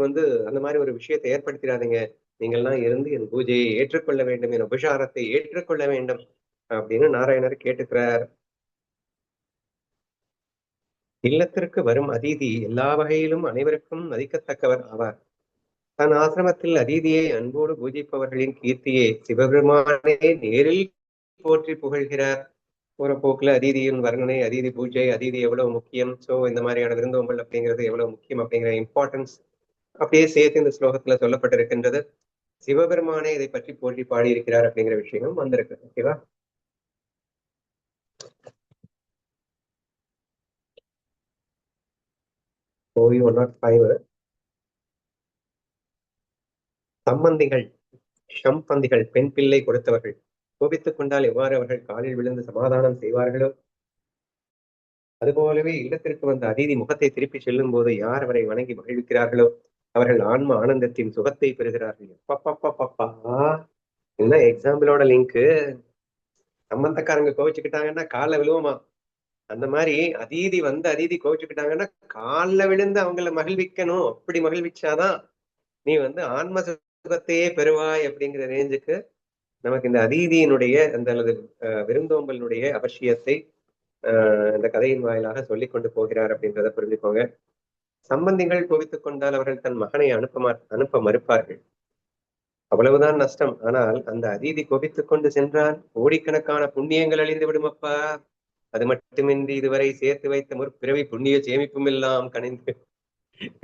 அந்த மாதிரி ஒரு விஷயத்தை ஏற்படுத்திடாதீங்க. நீங்கள்லாம் இருந்து என் பூஜையை ஏற்றுக்கொள்ள வேண்டும், என் உபசாரத்தை ஏற்றுக்கொள்ள வேண்டும் அப்படின்னு நாராயணர் கேட்டுக்கிறார். இல்லத்திற்கு வரும் அதிதி எல்லா வகையிலும் அனைவருக்கும் மதிக்கத்தக்கவர் ஆவார். தன் ஆசிரமத்தில் அதீதியை அன்போடு பூஜிப்பவர்களின் கீர்த்தியை சிவபெருமானே நேரில் போற்றி புகழ்கிறார். போற போக்குல அதீதியின் வர்ணனை, அதீதி பூஜை, அதீதி எவ்வளவு முக்கியம், சோ இந்த மாதிரியான விருந்தோம்பல் அப்படிங்கிறது எவ்வளவு முக்கியம் அப்படிங்கிற இம்பார்ட்டன்ஸ் அப்படியே சேர்த்து இந்த ஸ்லோகத்துல சொல்லப்பட்டிருக்கின்றது. சிவபெருமானே இதை பற்றி போற்றி பாடியிருக்கிறார் அப்படிங்கிற விஷயமும் வந்திருக்கு. ஓகேவா? OV 105. சம்பந்திகள் ஷம்பந்திகள் பெண் பிள்ளை கொடுத்தவர்கள் கோபித்துக் கொண்டால் எவ்வாறு அவர்கள் காலில் விழுந்து சமாதானம் செய்வார்களோ, அதுபோலவே இல்லத்திற்கு வந்த அதிதி முகத்தை திருப்பி செல்லும் போது யார் அவரை வணங்கி மகிழ்விக்கிறார்களோ அவர்கள் ஆன்ம ஆனந்தத்தின் சுகத்தை பெறுகிறார்கள். பப்பா என்ன எக்ஸாம்பிளோட லிங்க். சம்பந்தக்காரங்க கோவிச்சுக்கிட்டாங்கன்னா காலில் விழுவோமா? அந்த மாதிரி அதீதி வந்து அதீதி கோவிச்சுக்கிட்டாங்கன்னா காலில் விழுந்து அவங்கள மகிழ்விக்கணும். அப்படி மகிழ்விச்சாதான் நீ வந்து ஆன்ம சுகத்தையே பெறுவாய் அப்படிங்கிற ரேஞ்சுக்கு நமக்கு இந்த அதீதியினுடைய அந்த அல்லது விருந்தோம்பலினுடைய அவசியத்தை இந்த கதையின் வாயிலாக சொல்லிக் கொண்டு போகிறார் அப்படின்றத புரிஞ்சுக்கோங்க. சம்பந்திகள் கோவித்துக் கொண்டால் அவர்கள் தன் மகனை அனுப்ப மறுப்பார்கள். அவ்வளவுதான் நஷ்டம். ஆனால் அந்த அதீதி கோபித்துக் கொண்டு சென்றால் கோடிக்கணக்கான புண்ணியங்கள் அழிந்து விடுமப்பா. அது மட்டுமின்றி இதுவரை சேர்த்து வைத்த முற்பிறவி புண்ணிய சேமிப்பும் எல்லாம் கணிந்து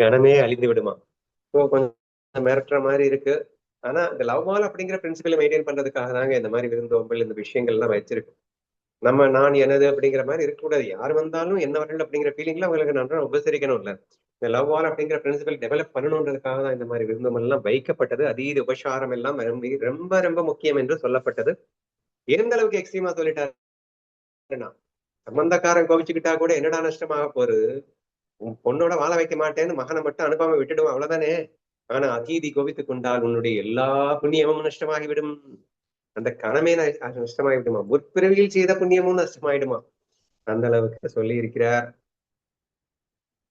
கனமே அழிந்து விடுமா. கொஞ்சம் மிரட்டுற மாதிரி இருக்கு. ஆனா இந்த லவ்வால் அப்படிங்கிற பிரின்சிபலை மெயின்டைன் பண்றதுக்காக தாங்க இந்த மாதிரி விருந்தோம்பல் இந்த விஷயங்கள் எல்லாம் வச்சிருக்கு. நம்ம நான் எனது அப்படிங்கிற மாதிரி இருக்கக்கூடாது. யார் வந்தாலும் என்னவர்கள் அப்படிங்கிற ஃபீலிங்ல அவங்களுக்கு நன்றா உபசரிக்கணும் இல்ல. இந்த லவ் வால் அப்படிங்கிற பிரின்சிபல் டெவலப் பண்ணணுன்றதுக்காக தான் இந்த மாதிரி விருந்தோம்பல் எல்லாம் வைக்கப்பட்டது. அதீத உபசாரம் எல்லாம் ரொம்ப ரொம்ப முக்கியம் என்று சொல்லப்பட்டது. எந்த அளவுக்கு எக்ஸ்ட்ரீமா சொல்லிட்டாருன்னா, சம்பந்தக்காரன் கோவிச்சுக்கிட்டா கூட என்னடா நஷ்டமாக போறது, பொண்ணோட வாழ வைக்க மாட்டேன்னு மகனை மட்டும் அனுப்பாம விட்டுடுவோம், அவ்வளவுதானே. ஆனா அதீதி கோபித்துக் கொண்டால் உன்னுடைய எல்லா புண்ணியமும் நஷ்டமாகிவிடும். அந்த கணமே நஷ்டமாயிடுமா, முற்பிறவியில் செய்த புண்ணியமும் நஷ்டமாயிடுமா. அந்த அளவுக்கு சொல்லி இருக்கிறார்.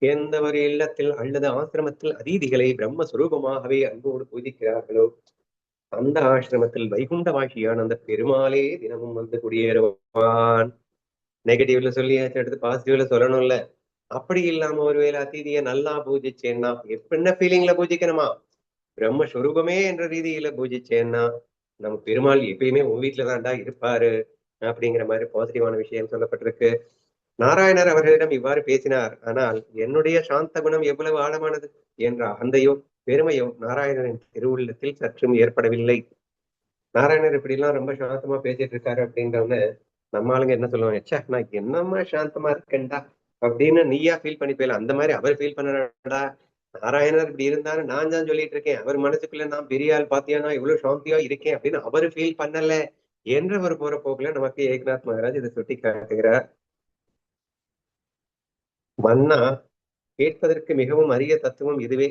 எந்த ஒரு இல்லத்தில் அல்லது ஆசிரமத்தில் அதீதிகளை பிரம்மஸ்வரூபமாகவே அன்போடு பூஜிக்கிறார்களோ அந்த ஆசிரமத்தில் வைகுண்ட வாசியான அந்த பெருமாளே தினமும் வந்து குடியேறுவான். நெகட்டிவ்ல சொல்லியாச்சு, எடுத்து பாசிட்டிவ்ல சொல்லணும்ல. அப்படி இல்லாம ஒருவேளை அதீதியை நல்லா பூஜிச்சேன்னா என்ன ஃபீலிங்ல பூஜிக்கணுமா, பிரம்மஸ்வரூபமே என்ற ரீதியில பூஜிச்சேன்னா நம்ம பெருமாள் எப்பயுமே உன் வீட்டுலதான்டா இருப்பாரு அப்படிங்கிற மாதிரி பாசிட்டிவான விஷயம் சொல்லப்பட்டிருக்கு. நாராயணர் அவர்களிடம் இவ்வாறு பேசினார். ஆனால் என்னுடைய சாந்த குணம் எவ்வளவு ஆழமானது என்ற அகந்தையோ பெருமையோ நாராயணரின் திருவுள்ளத்தில் சற்றும் ஏற்படவில்லை. நாராயணர் இப்படி எல்லாம் ரொம்ப சாந்தமா பேசிட்டு இருக்காரு அப்படின்றவன நம்ம ஆளுங்க என்ன சொல்லுவாங்க, ச்சே நான் என்னமா சாந்தமா இருக்கேன்டா அப்படின்னு நீயா ஃபீல் பண்ணி போயில. அந்த மாதிரி அவர் ஃபீல் பண்ணடா. நாராயணர் இப்படி இருந்தாரு, நான் தான் சொல்லிட்டு இருக்கேன், அவர் மனசுக்குள்ள நான் பெரிய ஆள் பாத்தியானா இவ்வளவு சாந்தியா இருக்கேன் அப்படின்னு அவரு ஃபீல் பண்ணல என்ற ஒரு போற போக்குல நமக்கு ஏக்நாத் மகாராஜ் இதை சுட்டி காட்டுகிறார். மன்னா கேட்பதற்கு மிகவும் அரிய தத்துவம் இதுவே.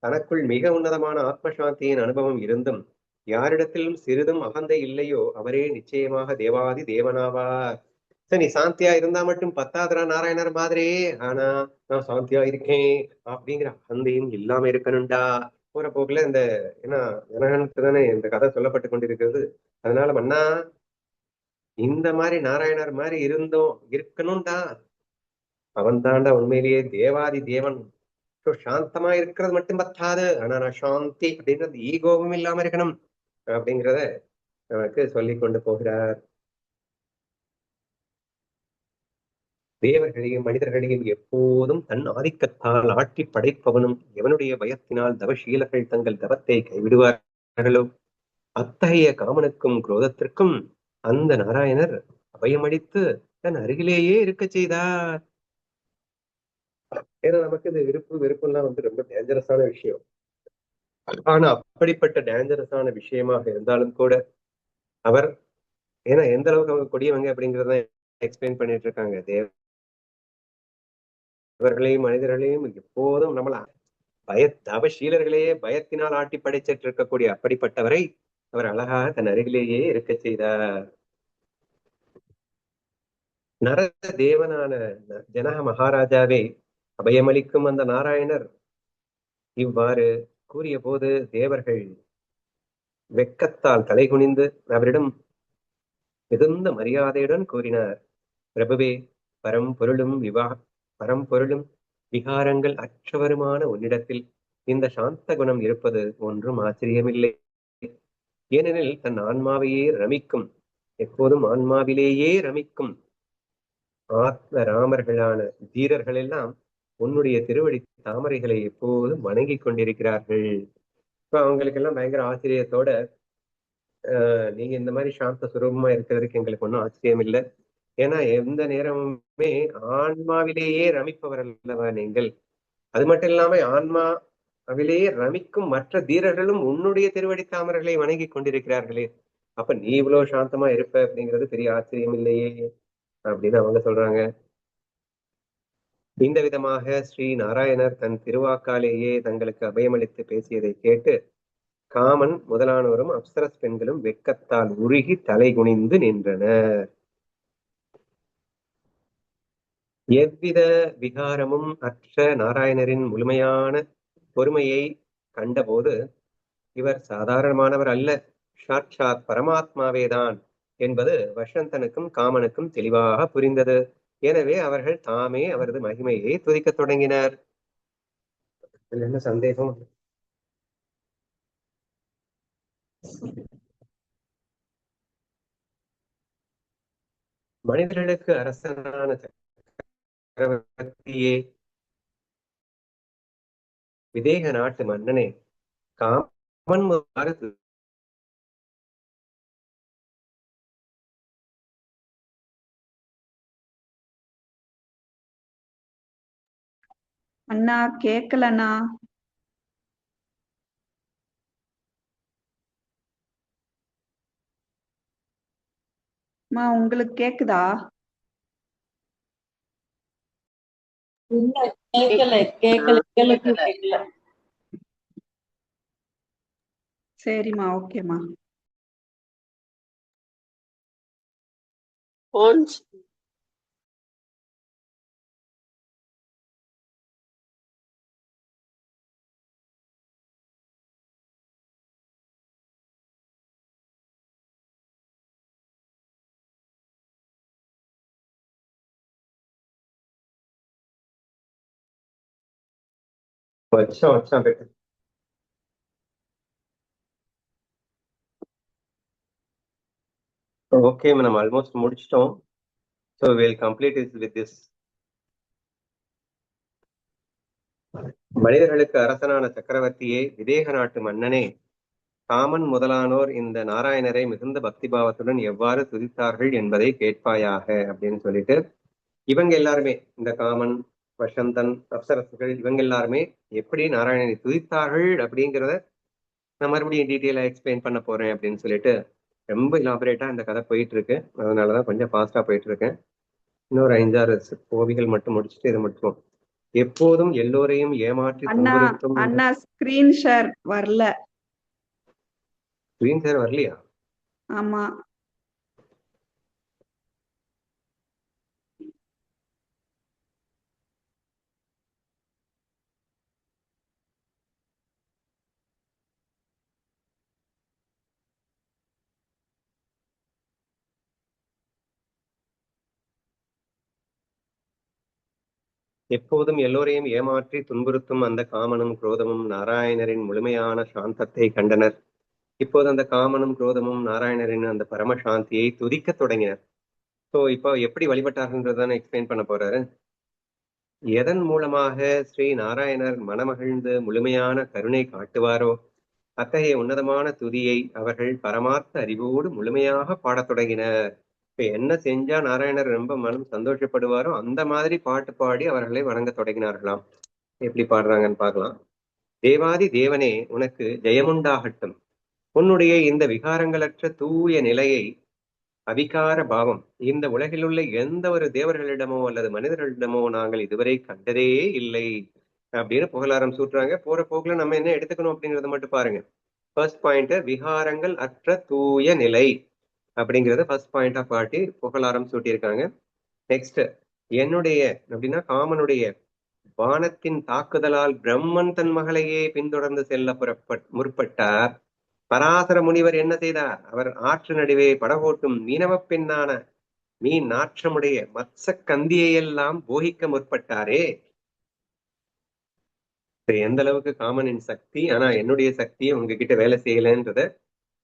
தனக்குள் மிக உன்னதமான ஆத்மசாந்தியின் அனுபவம் இருந்தும் யாரிடத்திலும் சிறிதும் அகந்தை இல்லையோ அவரே நிச்சயமாக தேவாதி தேவனாவார். சரி, நீ சாந்தியா இருந்தா மட்டும் பத்தாதரா நாராயணர் மாதிரி, ஆனா நான் சாந்தியா இருக்கேன் அப்படிங்கிற அகந்தையும் இல்லாம இருக்கணும்டா. போற போக்குல இந்த ஏன்னா ஜனகனுக்கு தானே இந்த கதை சொல்லப்பட்டு கொண்டிருக்கிறது. அதனால மன்னா இந்த மாதிரி நாராயணர் மாதிரி இருந்தோம் இருக்கணும்டா. அவன் தாண்டா உண்மையிலேயே தேவாதி தேவன். சாந்தமா இருக்கிறது மட்டும் பத்தாது, ஆனா நான் சாந்தி அப்படின்றது ஈகோவும் இல்லாம இருக்கணும் அப்படிங்கிறத நமக்கு சொல்லி கொண்டு போகிறார். தேவர்களையும் மனிதர்களையும் எப்போதும் தன் ஆதிக்கத்தால் ஆட்டி படைப்பவனும் எவனுடைய பயத்தினால் தவசீலர்கள் தங்கள் தவத்தை கைவிடுவார்களோ அத்தகைய காமனுக்கும் குரோதத்திற்கும் அந்த நாராயணர் அபயமளித்து தன் அருகிலேயே இருக்க செய்தார். ஏன்னா நமக்கு இந்த விருப்பு வெறுப்புலாம் வந்து ரொம்ப டேஞ்சரஸான விஷயம். ஆனா அப்படிப்பட்ட டேஞ்சரஸான விஷயமாக இருந்தாலும் கூட அவர் ஏன்னா எந்த அளவுக்கு அவங்க கொடியவங்க அப்படிங்கிறத எக்ஸ்பிளைன் பண்ணிட்டு இருக்காங்க. தேவர்களையும் மனிதர்களையும் எப்போதும் நம்மள தவசீலர்களையே பயத்தினால் ஆட்டி படைச்சிட்டு இருக்கக்கூடிய அப்படிப்பட்டவரை அவர் அழகாக தன் அருகிலேயே இருக்க செய்தார். நர தேவனான ஜனக மகாராஜாவே அபயமளிக்கும் அந்த நாராயணர் இவ்வாறு கூறிய போது தேவர்கள் வெக்கத்தால் தலைகுனிந்து அவரிடம் மிகுந்த மரியாதையுடன் கூறினார், பிரபுவே, பரம்பொருளும் பரம்பொருளும் விகாரங்கள் அற்றவருமான உன்னிடத்தில் இந்த சாந்த குணம் இருப்பது ஒன்றும் ஆச்சரியமில்லை. ஏனெனில் தன் ஆன்மாவையே ரமிக்கும், எப்போதும் ஆன்மாவிலேயே ரமிக்கும் ஆத்ம ராமர்களான தீரர்கள் எல்லாம் உன்னுடைய திருவடி தாமரைகளை எப்போதும் வணங்கி கொண்டிருக்கிறார்கள். இப்ப அவங்களுக்கு எல்லாம் பயங்கர ஆச்சரியத்தோட நீங்க இந்த மாதிரி சாந்த சுரூபமா இருக்கிறதுக்கு எங்களுக்கு ஒன்றும் ஆச்சரியம் இல்லை. ஏன்னா எந்த நேரமுமே ஆன்மாவிலேயே ரமிப்பவர் அல்லவா நீங்கள். அது மட்டும் இல்லாம ஆன்மாவிலேயே ரமிக்கும் மற்ற தீரர்களும் உன்னுடைய திருவடி தாமர்களை வணங்கி கொண்டிருக்கிறார்களே, அப்ப நீ இவ்வளவு சாந்தமா இருப்ப அப்படிங்கிறது பெரிய ஆச்சரியம் இல்லையே அப்படின்னு அவங்க சொல்றாங்க. இந்த விதமாக ஸ்ரீ நாராயணர் தன் திருவாக்காலேயே தங்களுக்கு அபயமளித்து பேசியதை கேட்டு காமன் முதலானோரும் அப்சரஸ் பெண்களும் வெட்கத்தால் உருகி தலை குனிந்து நின்றனர். எவ்வித விகாரமும் அற்ற நாராயணரின் முழுமையான பொறுமையை கண்டபோது இவர் சாதாரணமானவர் அல்ல, சாட்சாத் பரமாத்மாவேதான் என்பது வசந்தனுக்கும் காமனுக்கும் தெளிவாக புரிந்தது. எனவே அவர்கள் தாமே அவரது மகிமையை துதிக்கத் தொடங்கினர். என்ன சந்தேகம்? மனிதர்களுக்கு அரசனான சக்கரவர்த்தியே, விதேக நாட்டு மன்னனே, காமன் அண்ணா கேக்கலண்ணா. அம்மா உங்களுக்கு கேக்குதா? கேக்கல. சரிம்மா, ஓகேம்மா. வச்சோம் பெட்டு. ஓகே, நம்ம ஆல்மோஸ்ட் முடிச்சிட்டோம். So we'll complete it with this. மனிதர்களுக்கு அரசனான சக்கரவர்த்தியே, விதேக நாட்டு மன்னனே, காமன் முதலானோர் இந்த நாராயணரை மிகுந்த பக்தி பாவத்துடன் எவ்வாறு துதித்தார்கள் என்பதை கேட்பாயாக அப்படின்னு சொல்லிட்டு, இவங்க எல்லாருமே, இந்த காமன், வசந்தன், அப்சரசுகள், இவங்க எல்லாருமே எப்படி நாராயணனை துதித்தார்கள் அப்படிங்கிறத நான் மறுபடியும் டீட்டெயிலா எக்ஸ்பிளைன் பண்ண போறேன் அப்படின்னு சொல்லிட்டு ரொம்ப இலாபரேட்டா இந்த கதை போயிட்டு இருக்கு. அதனாலதான் கொஞ்சம் ஃபாஸ்டா போயிட்டு இருக்கேன். இன்னொரு 5-6 கோவிகள் மட்டும் முடிச்சுட்டு இதை மட்டும். எப்போதும் எல்லோரையும் ஏமாற்றி துன்புறுத்தும். அண்ணா ஸ்கிரீன் ஷேர் வரல. ஸ்கிரீன் ஷேர் வரலையா? ஆமா. எப்போதும் எல்லோரையும் ஏமாற்றி துன்புறுத்தும் அந்த காமனும் குரோதமும் நாராயணரின் முழுமையான சாந்தத்தை கண்டனர். இப்போது அந்த காமனும் குரோதமும் நாராயணரின் அந்த பரம சாந்தியை துதிக்க தொடங்கினர். ஸோ இப்போ எப்படி வழிபட்டார்ன்றதான் எக்ஸ்பிளைன் பண்ண போறாரு. எதன் மூலமாக ஸ்ரீ நாராயணர் மனமகிழ்ந்து முழுமையான கருணை காட்டுவாரோ அத்தகைய உன்னதமான துதியை அவர்கள் பரமார்த்த அறிவோடு முழுமையாக பாடத் தொடங்கினர். இப்ப என்ன செஞ்சா நாராயணர் ரொம்ப மனம் சந்தோஷப்படுவாரோ அந்த மாதிரி பாட்டு பாடி அவர்களை வணங்க தொடங்கினார்களாம். எப்படி பாடுறாங்கன்னு பார்க்கலாம். தேவாதி தேவனே, உனக்கு ஜெயமுண்டாகட்டும். உன்னுடைய இந்த விகாரங்களற்ற தூய நிலையை, அவிகார பாவம், இந்த உலகில் உள்ள எந்த ஒரு தேவர்களிடமோ அல்லது மனிதர்களிடமோ நாங்கள் இதுவரை கண்டதே இல்லை அப்படின்னு புகழாரம் சூட்டுறாங்க. போற போக்குல நம்ம என்ன எடுத்துக்கணும் அப்படிங்கறத மட்டும் பாருங்க. ஃபர்ஸ்ட் பாயிண்ட், விகாரங்கள் அற்ற தூய நிலை அப்படிங்கறத ஃபர்ஸ்ட் பாயிண்டா காட்டி புகழாரம் சூட்டியிருக்காங்க. நெக்ஸ்ட், என்னுடைய அப்படின்னா காமனுடைய வானத்தின் தாக்குதலால் பிரம்மன் தன் மகளையே பின்தொடர்ந்து செல்ல முற்பட்டார். பராசர முனிவர் என்ன செய்தார்? அவர் ஆற்று நடுவே படகோட்டும் மீனவ பெண்ணான மீன் நாற்றமுடைய மத்ச கந்தியை எல்லாம் போகிக்க முற்பட்டாரே. எந்த அளவுக்கு காமனின் சக்தி, ஆனா என்னுடைய சக்தியை உங்ககிட்ட வேலை செய்யலன்றத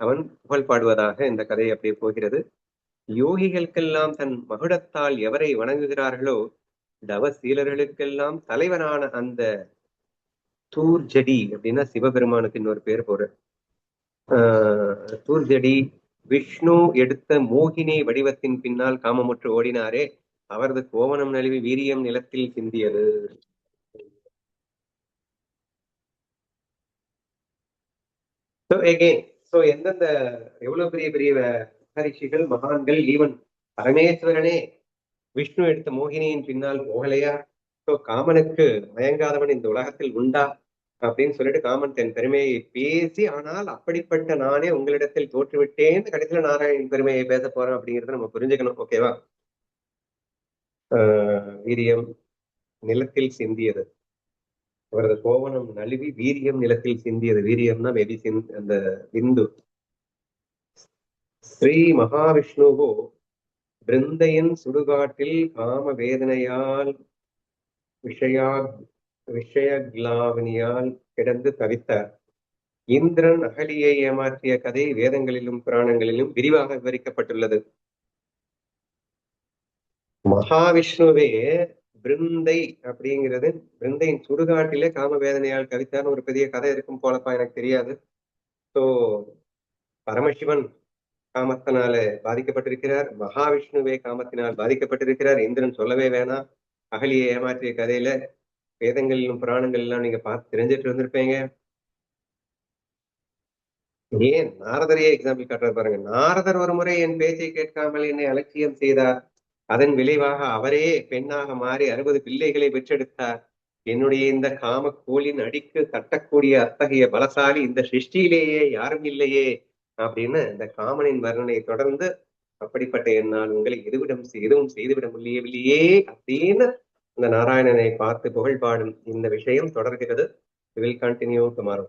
அவன் புகழ் பாடுவதாக இந்த கதை அப்படியே போகிறது. யோகிகளுக்கெல்லாம் தன் மகுடத்தால் எவரை வணங்குகிறார்களோ தவசீலர்களுக்கெல்லாம் தலைவனான அந்த தூர்ஜடி அப்படின்னா சிவபெருமானுக்கு இன்னொரு பேர் போற தூர்ஜடி விஷ்ணு எடுத்த மோகினி வடிவத்தின் பின்னால் காமமுற்று ஓடினாரே, அவரது கோவணம் நழுவி வீரியம் நிலத்தில் சிந்தியது. ஸோ எகெயின் ஸோ எந்தெந்த எவ்வளவு பெரிய பெரிய மகரிஷிகள் மகான்கள் ஈவன் பரமேஸ்வரனே விஷ்ணு எடுத்த மோகினியின் பின்னால் போகலையா? ஸோ காமனுக்கு மயங்காதவன் இந்த உலகத்தில் உண்டா அப்படின்னு சொல்லிட்டு காமன் தன் பெருமையை பேசி, ஆனால் அப்படிப்பட்ட நானே உங்களிடத்தில் தோற்றுவிட்டேன் கடைசியில நாராயணன் பெருமையை பேச போறேன் அப்படிங்கறத நம்ம புரிஞ்சுக்கணும். ஓகேவா? வீரியம் நிலத்தில் சிந்தியது, அவரது கோவணம் நழுவி வீரியம் நிலத்தில் சிந்தியது. வீரியம்னா மேபி அந்த பிந்து. ஸ்ரீ மகாவிஷ்ணுவோ பிருந்தையின் சுடுகாட்டில் காம வேதனையால் விஷயக்லாவனியால் கிடந்து தவித்தார். இந்திரன் அகலியை ஏமாற்றிய கதை வேதங்களிலும் புராணங்களிலும் விரிவாக விவரிக்கப்பட்டுள்ளது. மகாவிஷ்ணுவே பிருந்தை அப்படிங்கிறது, பிருந்தையின் சுடுகாட்டிலே காம வேதனையால் கவித்தார்னு ஒரு பெரிய கதை இருக்கும் போலப்பா, எனக்கு தெரியாது. ஸோ பரமசிவன் காமத்தினால பாதிக்கப்பட்டிருக்கிறார், மகாவிஷ்ணுவே காமத்தினால் பாதிக்கப்பட்டிருக்கிறார். இந்திரன் சொல்லவே வேணாம். அகலியை ஏமாற்றிய கதையில வேதங்களிலும் புராணங்கள் எல்லாம் நீங்க பார்த்து தெரிஞ்சிட்டு இருந்திருப்பீங்க. ஏன் நாரதரையே எக்ஸாம்பிள் காட்டுறாரு பாருங்க. நாரதர் ஒரு முறை என் பேச்சை கேட்காமல் என்னை அலட்சியம் செய்தார். அதன் விளைவாக அவரே பெண்ணாக மாறி 60 பிள்ளைகளை பெற்றெடுத்தார். என்னுடைய இந்த காம கோலின் அடிக்கு தட்டக்கூடிய அத்தகைய பலசாலி இந்த சிருஷ்டியிலேயே யாரும் இல்லையே அப்படின்னு இந்த காமனின் வர்ணனை தொடர்ந்து, அப்படிப்பட்ட என்னால் உங்களை எதுவும் செய்துவிட முடியவில்லையே அப்படின்னு இந்த நாராயணனை பார்த்து புகழ் பாடும் இந்த விஷயம் தொடர்கிறது. We will continue tomorrow.